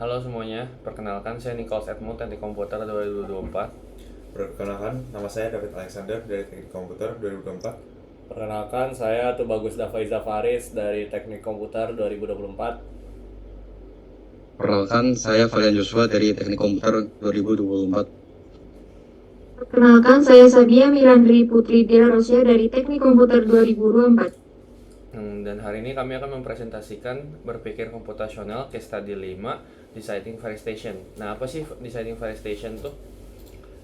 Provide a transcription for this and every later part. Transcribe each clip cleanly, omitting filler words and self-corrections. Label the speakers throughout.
Speaker 1: Halo semuanya, perkenalkan saya Nicholas Edmund, Teknik Komputer 2024.
Speaker 2: Perkenalkan, nama saya David Alexander dari Teknik Komputer 2024.
Speaker 3: Perkenalkan, saya Tubagus Davaiza Faris dari Teknik Komputer 2024.
Speaker 4: Perkenalkan, saya Valian Joshua dari Teknik Komputer 2024.
Speaker 5: Perkenalkan, saya Sabia Mirandri Putri Dira Rosya dari Teknik Komputer 2024.
Speaker 1: Dan hari ini kami akan mempresentasikan berpikir komputasional case study 5 Deciding Fire Station. Nah, apa sih Deciding Fire Station tuh?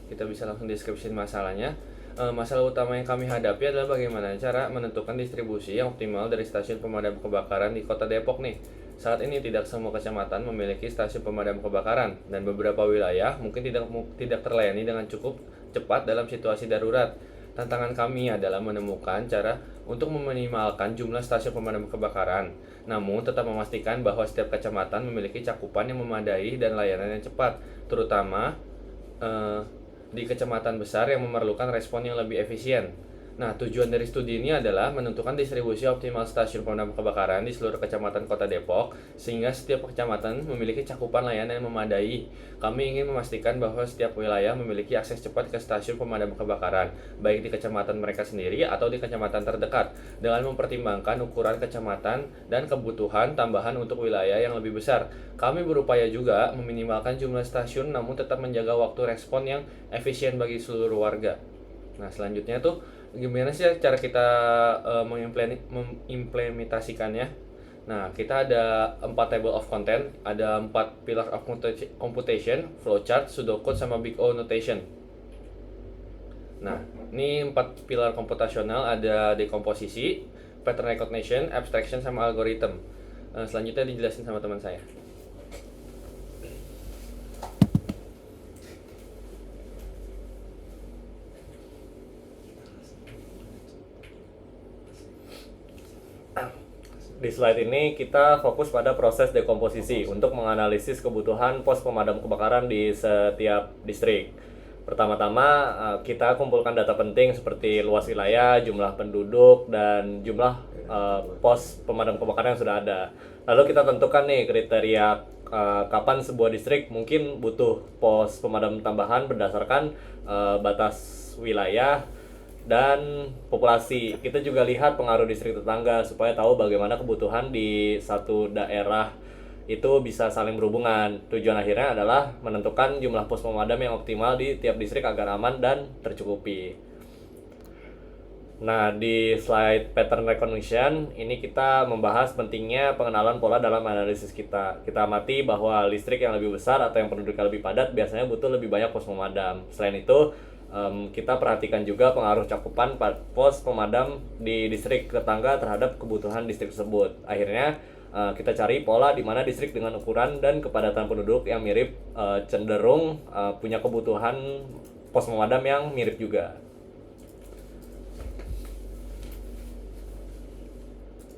Speaker 1: Kita bisa langsung deskripsi masalahnya. Masalah utama yang kami hadapi adalah bagaimana cara menentukan distribusi yang optimal dari stasiun pemadam kebakaran di Kota Depok nih. Saat ini tidak semua kecamatan memiliki stasiun pemadam kebakaran dan beberapa wilayah mungkin tidak terlayani dengan cukup cepat dalam situasi darurat. Tantangan kami adalah menemukan cara untuk meminimalkan jumlah stasiun pemadam kebakaran, namun tetap memastikan bahwa setiap kecamatan memiliki cakupan yang memadai dan layanan yang cepat, terutama di kecamatan besar yang memerlukan respon yang lebih efisien. Nah, tujuan dari studi ini adalah menentukan distribusi optimal stasiun pemadam kebakaran di seluruh kecamatan Kota Depok, sehingga setiap kecamatan memiliki cakupan layanan yang memadai. Kami ingin memastikan bahwa setiap wilayah memiliki akses cepat ke stasiun pemadam kebakaran, baik di kecamatan mereka sendiri atau di kecamatan terdekat, dengan mempertimbangkan ukuran kecamatan dan kebutuhan tambahan untuk wilayah yang lebih besar. Kami berupaya juga meminimalkan jumlah stasiun namun tetap menjaga waktu respon yang efisien bagi seluruh warga. Nah, selanjutnya tuh gimana sih cara kita mengimplementasikannya? Nah, kita ada 4 table of content, ada 4 pillar of computation, flowchart, pseudocode, sama big O notation. Nah, ini 4 pilar komputasional, ada dekomposisi, pattern recognition, abstraction, sama algorithm. Selanjutnya dijelasin sama teman saya.
Speaker 3: Di slide ini kita fokus pada proses dekomposisi untuk menganalisis kebutuhan pos pemadam kebakaran di setiap distrik. Pertama-tama kita kumpulkan data penting seperti luas wilayah, jumlah penduduk, dan jumlah pos pemadam kebakaran yang sudah ada. Lalu kita tentukan nih kriteria kapan sebuah distrik mungkin butuh pos pemadam tambahan berdasarkan batas wilayah dan populasi. Kita juga lihat pengaruh distrik tetangga supaya tahu bagaimana kebutuhan di satu daerah itu bisa saling berhubungan. Tujuan akhirnya adalah menentukan jumlah pos pemadam yang optimal di tiap distrik agar aman dan tercukupi. Nah, di slide pattern recognition ini kita membahas pentingnya pengenalan pola dalam analisis kita. Kita amati bahwa listrik yang lebih besar atau yang penduduknya lebih padat biasanya butuh lebih banyak pos pemadam. Selain itu, kita perhatikan juga pengaruh cakupan pos pemadam di distrik tetangga terhadap kebutuhan distrik tersebut. Akhirnya kita cari pola di mana distrik dengan ukuran dan kepadatan penduduk yang mirip cenderung punya kebutuhan pos pemadam yang mirip juga.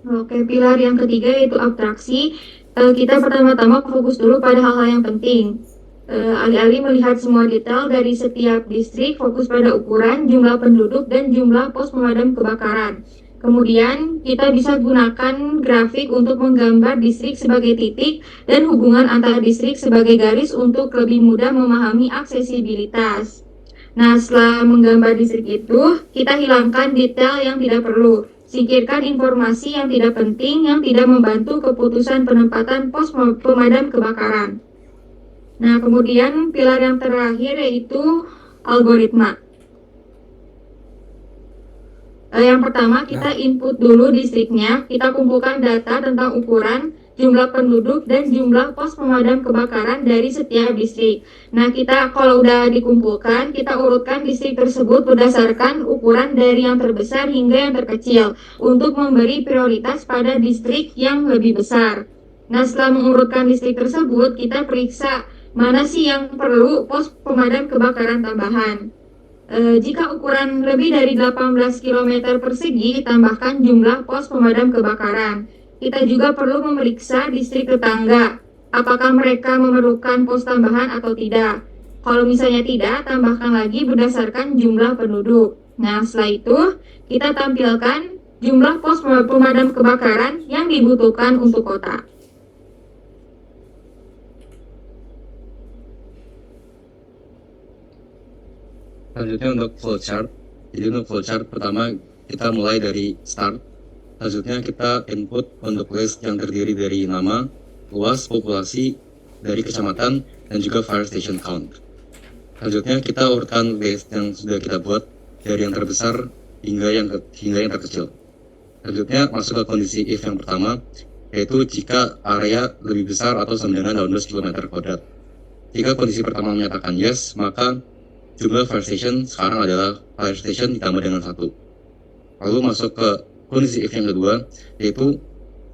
Speaker 5: Oke, pilar yang ketiga yaitu abstraksi. Kita pertama-tama fokus dulu pada hal-hal yang penting. Alih-alih melihat semua detail dari setiap distrik, fokus pada ukuran, jumlah penduduk, dan jumlah pos pemadam kebakaran. Kemudian, kita bisa gunakan grafik untuk menggambar distrik sebagai titik dan hubungan antara distrik sebagai garis untuk lebih mudah memahami aksesibilitas. Nah, setelah menggambar distrik itu, kita hilangkan detail yang tidak perlu. Singkirkan informasi yang tidak penting yang tidak membantu keputusan penempatan pos pemadam kebakaran. Nah, kemudian pilar yang terakhir yaitu algoritma. Yang pertama, kita input dulu distriknya, kita kumpulkan data tentang ukuran, jumlah penduduk, dan jumlah pos pemadam kebakaran dari setiap distrik. Nah, kita kalau udah dikumpulkan, kita urutkan distrik tersebut berdasarkan ukuran dari yang terbesar hingga yang terkecil untuk memberi prioritas pada distrik yang lebih besar. Nah, setelah mengurutkan distrik tersebut, kita periksa mana sih yang perlu pos pemadam kebakaran tambahan. Jika ukuran lebih dari 18 km persegi, tambahkan jumlah pos pemadam kebakaran. Kita juga perlu memeriksa distrik tetangga, apakah mereka memerlukan pos tambahan atau tidak. Kalau misalnya tidak, tambahkan lagi berdasarkan jumlah penduduk. Nah, setelah itu, kita tampilkan jumlah pos pemadam kebakaran yang dibutuhkan untuk kota.
Speaker 4: Selanjutnya untuk flowchart. Jadi untuk flowchart pertama kita mulai dari start. Selanjutnya kita input untuk list yang terdiri dari nama, luas, populasi, dari kecamatan, dan juga fire station count. Selanjutnya kita urutkan list yang sudah kita buat dari yang terbesar hingga yang terkecil. Selanjutnya masuk ke kondisi if yang pertama, yaitu jika area lebih besar atau sama dengan 18 km². Jika kondisi pertama menyatakan yes, maka jumlah fire station sekarang adalah fire station ditambah dengan 1. Lalu masuk ke kondisi if yang kedua, yaitu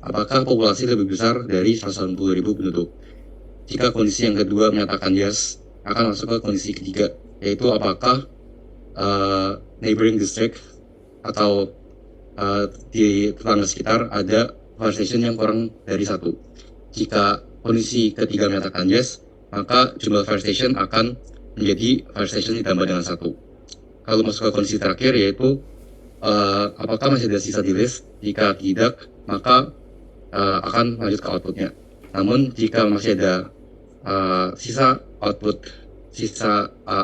Speaker 4: apakah populasi lebih besar dari 180.000 penduduk. Jika kondisi yang kedua menyatakan yes, akan masuk ke kondisi ketiga, yaitu apakah neighboring district atau di tetangga sekitar ada fire station yang kurang dari 1. Jika kondisi ketiga menyatakan yes, maka jumlah fire station akan menjadi fire station ditambah dengan 1. Kalau masuk ke kondisi terakhir, yaitu apakah masih ada sisa di list. Jika tidak, maka akan lanjut ke outputnya. Namun jika masih ada sisa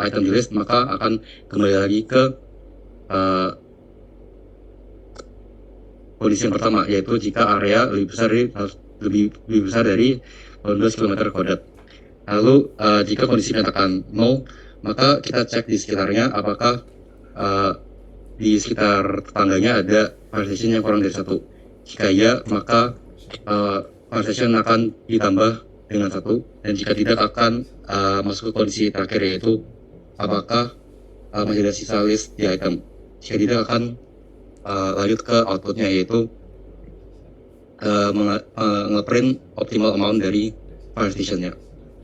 Speaker 4: item di list, maka akan kembali lagi ke kondisi yang pertama, yaitu jika area lebih besar dari 12 km². Lalu jika kondisi menyatakan no, maka kita cek di sekitarnya apakah di sekitar tetangganya ada fire station yang kurang dari 1. Jika iya, maka fire station akan ditambah dengan 1, dan jika tidak akan masuk ke kondisi terakhir, yaitu apakah masih ada sisa list di item. Jika tidak, akan lanjut ke outputnya, yaitu ngeprint optimal amount dari fire stationnya.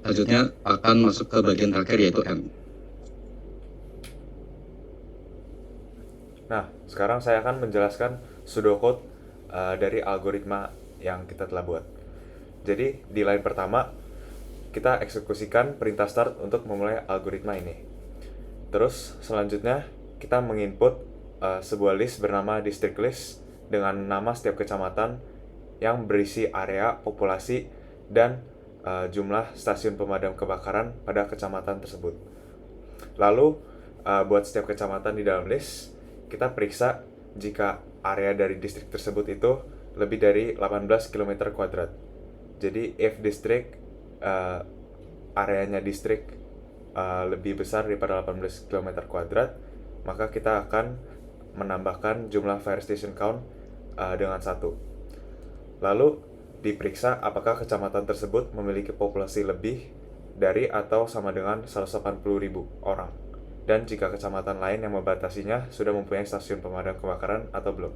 Speaker 4: Selanjutnya akan masuk ke bagian terakhir, yaitu M.
Speaker 6: Nah, sekarang saya akan menjelaskan pseudocode dari algoritma yang kita telah buat. Jadi, di line pertama, kita eksekusikan perintah start untuk memulai algoritma ini. Terus, selanjutnya, kita menginput sebuah list bernama district list dengan nama setiap kecamatan yang berisi area, populasi, dan jumlah stasiun pemadam kebakaran pada kecamatan tersebut. Lalu, buat setiap kecamatan di dalam list, kita periksa jika area dari distrik tersebut itu lebih dari 18 km². Jadi if district areanya distrik lebih besar daripada 18 km², maka kita akan menambahkan jumlah fire station count dengan 1. Lalu diperiksa apakah kecamatan tersebut memiliki populasi lebih dari atau sama dengan 180.000 orang. Dan jika kecamatan lain yang membatasinya sudah mempunyai stasiun pemadam kebakaran atau belum.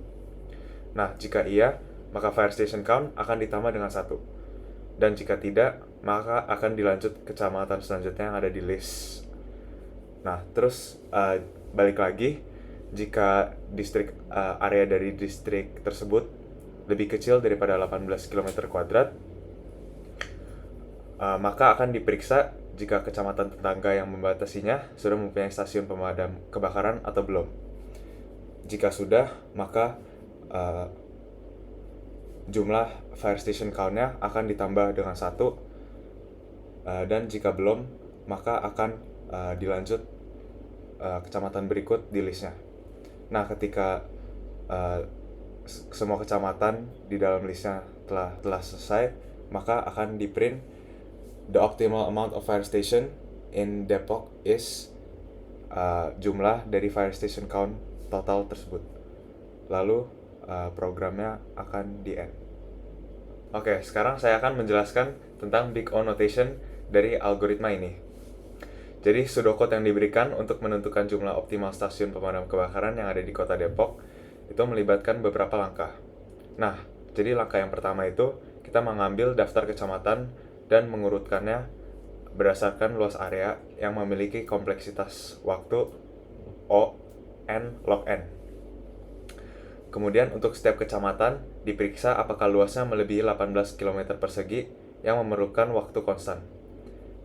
Speaker 6: Nah, jika iya, maka fire station count akan ditambah dengan 1. Dan jika tidak, maka akan dilanjut kecamatan selanjutnya yang ada di list. Nah, terus balik lagi, jika distrik area dari distrik tersebut lebih kecil daripada 18 km², maka akan diperiksa jika kecamatan tetangga yang membatasinya sudah mempunyai stasiun pemadam kebakaran atau belum. Jika sudah, maka jumlah fire station count-nya akan ditambah dengan 1, dan jika belum, maka akan dilanjut kecamatan berikut di listnya. Nah, ketika semua kecamatan di dalam listnya telah selesai, maka akan di-print the optimal amount of fire station in Depok is jumlah dari fire station count total tersebut. Lalu programnya akan di-end. Oke, sekarang saya akan menjelaskan tentang big O notation dari algoritma ini. Jadi pseudocode yang diberikan untuk menentukan jumlah optimal stasiun pemadam kebakaran yang ada di kota Depok itu melibatkan beberapa langkah. Nah, jadi langkah yang pertama itu kita mengambil daftar kecamatan dan mengurutkannya berdasarkan luas area yang memiliki kompleksitas waktu O, N, log N. Kemudian untuk setiap kecamatan diperiksa apakah luasnya melebihi 18 km persegi yang memerlukan waktu konstan.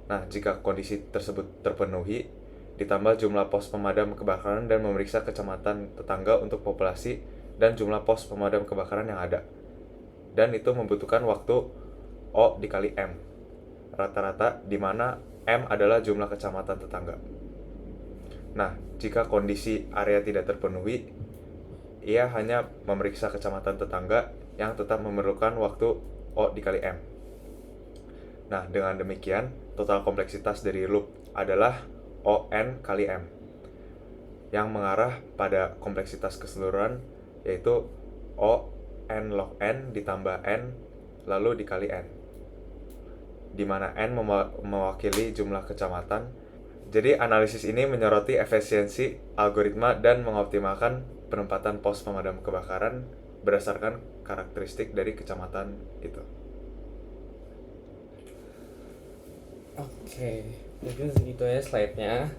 Speaker 6: Nah, jika kondisi tersebut terpenuhi, ditambah jumlah pos pemadam kebakaran dan memeriksa kecamatan tetangga untuk populasi dan jumlah pos pemadam kebakaran yang ada. Dan itu membutuhkan waktu O dikali M. Rata-rata di mana M adalah jumlah kecamatan tetangga. Nah, jika kondisi area tidak terpenuhi, ia hanya memeriksa kecamatan tetangga yang tetap memerlukan waktu O dikali M. Nah, dengan demikian, total kompleksitas dari loop adalah ON kali M, yang mengarah pada kompleksitas keseluruhan, yaitu O N log N ditambah N lalu dikali N, di mana N mewakili jumlah kecamatan. Jadi analisis ini menyoroti efisiensi algoritma dan mengoptimalkan penempatan pos pemadam kebakaran berdasarkan karakteristik dari kecamatan itu.
Speaker 1: Oke, mungkin segitu ya slide-nya.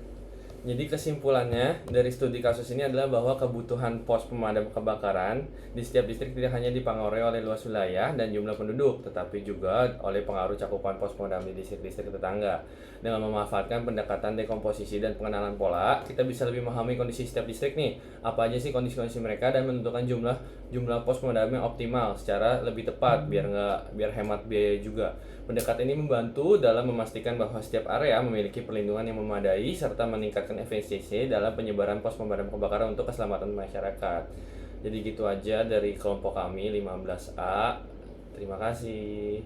Speaker 1: Jadi kesimpulannya dari studi kasus ini adalah bahwa kebutuhan pos pemadam kebakaran di setiap distrik tidak hanya dipengaruhi oleh luas wilayah dan jumlah penduduk, tetapi juga oleh pengaruh cakupan pos pemadam di distrik-distrik tetangga. Dengan memanfaatkan pendekatan dekomposisi dan pengenalan pola, kita bisa lebih memahami kondisi setiap distrik nih, apa aja sih kondisi-kondisi mereka, dan menentukan jumlah pos pemadam yang optimal secara lebih tepat biar hemat biaya juga. Pendekatan ini membantu dalam memastikan bahwa setiap area memiliki perlindungan yang memadai serta meningkatkan efisiensi dalam penyebaran pos pemadam kebakaran untuk keselamatan masyarakat. Jadi gitu aja dari kelompok kami 15A. Terima kasih.